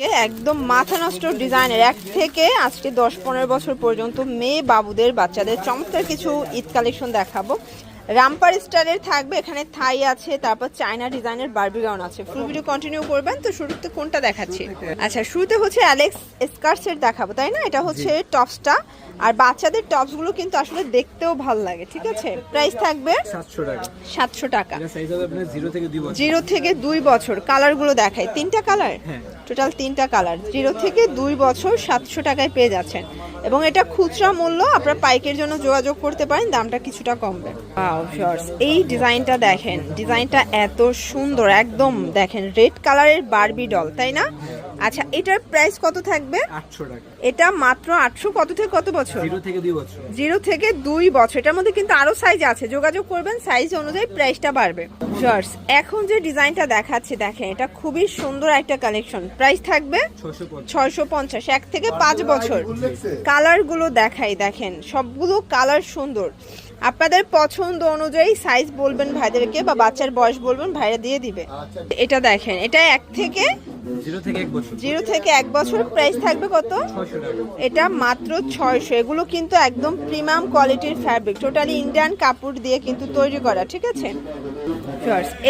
একদম মাথা নষ্ট ডিজাইনের 1 থেকে আজকে 10-15 বছর পর্যন্ত মেয়ে বাবুদের বাচ্চাদের চমৎকার কিছু ঈদ কালেকশন দেখাবো। রামপার স্টাইলের থাকবে, এখানে থাই আছে, তারপর চায়না ডিজাইনের বারবি গাউন আছে। ফুল ভিডিও কন্টিনিউ করবেন। তো শুরুতে কোনটা দেখাচ্ছি? আচ্ছা, শুরুতে হচ্ছে অ্যালেক্স স্কার্টসের দেখাবো, তাই না? এটা হচ্ছে টপসটা, আর বাচ্চাদের টপসগুলো কিন্তু আসলে দেখতেও ভালো লাগে, ঠিক আছে? প্রাইস থাকবে 700 টাকা। 0 থেকে 2 বছর। কালারগুলো দেখাই, 3টা কালার, টোটাল 3টা কালার। 0 থেকে 2 বছর 700 টাকায় পেয়ে যাচ্ছেন, এবং এটা খুচরা মূল্য। আপনারা পাইকের জন্য যোগাযোগ করতে পারেন, দামটা কিছুটা কমবে। এই ডিজাইনটা দেখেন, ডিজাইনটা এত সুন্দর, একদম দেখেন রেড কালারের বারবি ডল, তাই না? আচ্ছা, এটার প্রাইস কত থাকবে? 800 টাকা। এটা মাত্র 800। কত থেকে কত বছর? 0 থেকে 2 বছর। 0 থেকে 2 বছর। এটার মধ্যে কিন্তু আরো সাইজ আছে, যোগাযোগ করবেন, সাইজ অনুযায়ী প্রাইসটা বাড়বে। ভিউয়ার্স, এখন যে ডিজাইনটা দেখাচ্ছি দেখেন, এটা খুবই সুন্দর একটা কালেকশন। প্রাইস থাকবে 650। 1 থেকে 5 বছর। কালারগুলো দেখাই, দেখেন সবগুলো কালার সুন্দর। আপনাদের পছন্দ অনুযায়ী সাইজ বলবেন ভাইদেরকে, বা বাচ্চার বয়স বলবেন, ভাইরা দিয়ে দিবে। এটা দেখেন, এটা 1 থেকে 0 থেকে 1 বছর। প্রাইস থাকবে কত? 600 টাকা। এটা মাত্র 600। এগুলো কিন্তু একদম প্রিমিয়াম কোয়ালিটির ফ্যাব্রিক, টোটালি ইন্ডিয়ান কাপড় দিয়ে কিন্তু তৈরি করা, ঠিক আছে?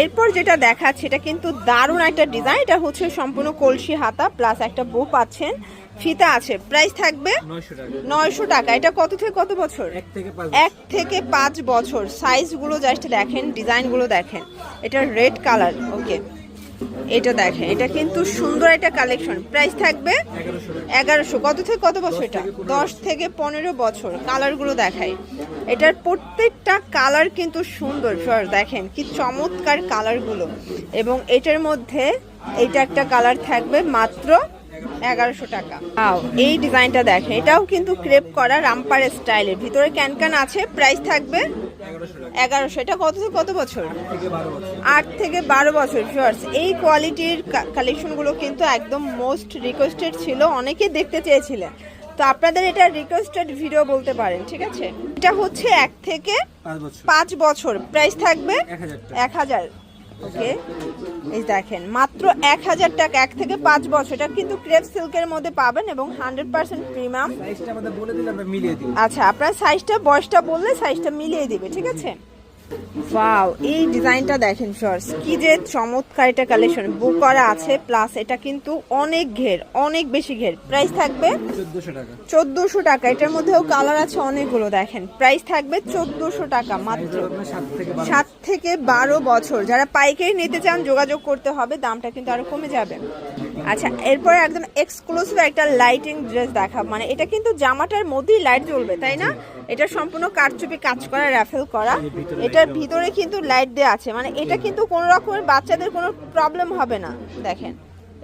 এরপর যেটা দেখাচ্ছে, এটা কিন্তু দারুণ একটা ডিজাইন। এটা হচ্ছে সম্পূর্ণ কলসি হাতা প্লাস একটা বো পাচ্ছেন, ফিতা আছে। প্রাইস থাকবে 900 টাকা। এটা কত থেকে কত বছর? 1 থেকে 5 বছর। সাইজগুলো জাস্ট দেখেন, ডিজাইনগুলো দেখেন। এটা রেড কালার, ওকে। এটা দেখেন, এটা কিন্তু সুন্দর একটা কালেকশন। প্রাইস থাকবে 1100। কত থেকে কত বছর? এটা 10 থেকে 15 বছর। কালারগুলো দেখাই, এটার প্রত্যেকটা কালার কিন্তু সুন্দর। দেখেন কি চমৎকার কালারগুলো, এবং এটার মধ্যে এইটা একটা কালার থাকবে মাত্র 1100 টাকা। এই ডিজাইনটা দেখেন, এটাও কিন্তু ক্রেপ করা রামপার স্টাইলের, ভিতরে ক্যানকান আছে। প্রাইস থাকবে 1100। এটা কত থেকে কত বছর? 8 থেকে 12 বছর। এই কোয়ালিটির কালেকশনগুলো কিন্তু একদম মোস্ট রিকোয়েস্টেড ছিল, অনেকে দেখতে চেয়েছিলেন, তো আপনাদের এটা রিকোয়েস্টেড ভিডিও বলতে পারেন, ঠিক আছে? এটা হচ্ছে 1 থেকে 5 বছর। প্রাইস থাকবে 1000। ওকে, এই দেখেন মাত্র 1000 টাকা। 1 থেকে 5 বছর। এটা কিন্তু ক্রেপ সিল্কের মধ্যে পাবেন, এবং 100% প্রিমিয়াম। সাইজটা আমাদের বলে দিলে আমরা মিলিয়ে দিই। আচ্ছা, আপনার সাইজটা বয়সটা বললে সাইজটা মিলিয়ে দিবে, ঠিক আছে? ওয়াও, এই ডিজাইনটা দেখেন শর্টস, কি যে চমৎকার এটা কালেকশন। বুক করা আছে, প্লাস এটা কিন্তু অনেক ঘের, অনেক বেশি ঘের। প্রাইস থাকবে 1400 টাকা। 1400 টাকা। এটার মধ্যেও কালার আছে অনেকগুলো, দেখেন। প্রাইস থাকবে 1400 টাকা মাত্র। 7 থেকে 12 বছর। যারা পাইকারি নিতে চান যোগাযোগ করতে হবে, দামটা কিন্তু আরো কমে যাবে। আচ্ছা, এরপরে একদম এক্সক্লুসিভ একটা লাইটিং ড্রেস দেখাব। মানে এটা কিন্তু জামাটার মধ্যেই লাইট জ্বলবে, তাই না? এটা সম্পূর্ণ কারচুপি কাজ করা, রাফেল করা। এটার ভিতরে কিন্তু লাইট দেওয়া আছে, মানে এটা কিন্তু কোনো রকমের বাচ্চাদের কোনো প্রবলেম হবে না। দেখেন,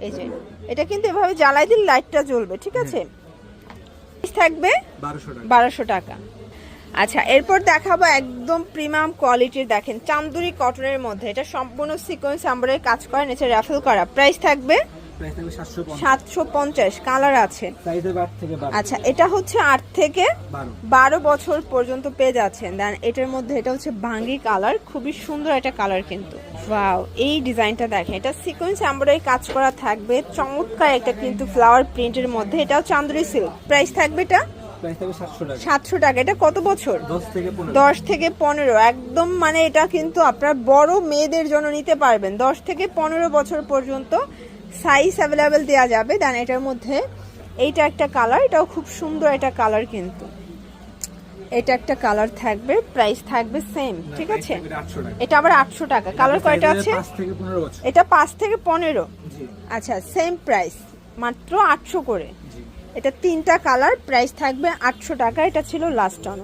এই যে এটা কিন্তু এভাবে জ্বালাই দিলে লাইটটা জ্বলবে, ঠিক আছে? থাকবে 1200 টাকা। আচ্ছা, এরপর দেখাবো একদম প্রিমিয়াম কোয়ালিটির, দেখেন চান্দুরি কটনের মধ্যে। এটা সম্পূর্ণ সিকোয়েন্স এমব্রয়ডারি কাজ করা, নিচে রাফেল করা। প্রাইস থাকবে 750। কালার আছে। আচ্ছা, এটা হচ্ছে 8 থেকে 12 বছর পর্যন্ত পেয়ে যাচ্ছেন। দেন এটার মধ্যে এটা হচ্ছে ভাঙ্গি কালার, খুবই সুন্দর একটা কালার কিন্তু। ওয়াও, এই ডিজাইনটা দেখেন, এটা সিকোয়েন্স এমব্রয়ডারি কাজ করা থাকবে, চমৎকার একটা কিন্তু ফ্লাওয়ার প্রিন্টের মধ্যে। এটাও চান্দুরি সিল্ক। প্রাইস থাকবে এটা 700 টাকা। এটা কত বছর? 10 থেকে 15। একদম মানে এটা কিন্তু আপনার বড় মেয়েদের জন্য নিতে পারবেন। 10 থেকে 15 বছর পর্যন্ত সাইজ অ্যাভেলেবেল দেওয়া যাবে। দেন এটার মধ্যে এইটা একটা কালার, এটাও খুব সুন্দর একটা কালার কিন্তু। এটা একটা কালার থাকবে, প্রাইস থাকবে সেম, ঠিক আছে? এটা আবার 800 টাকা। কালার কয়টা আছে? এটা 5 থেকে 15। আচ্ছা, সেম প্রাইস, মাত্র 800 করে। এটা 3টা কালার, প্রাইস থাকবে 800 টাকা। এটা ছিল লাস্ট অন।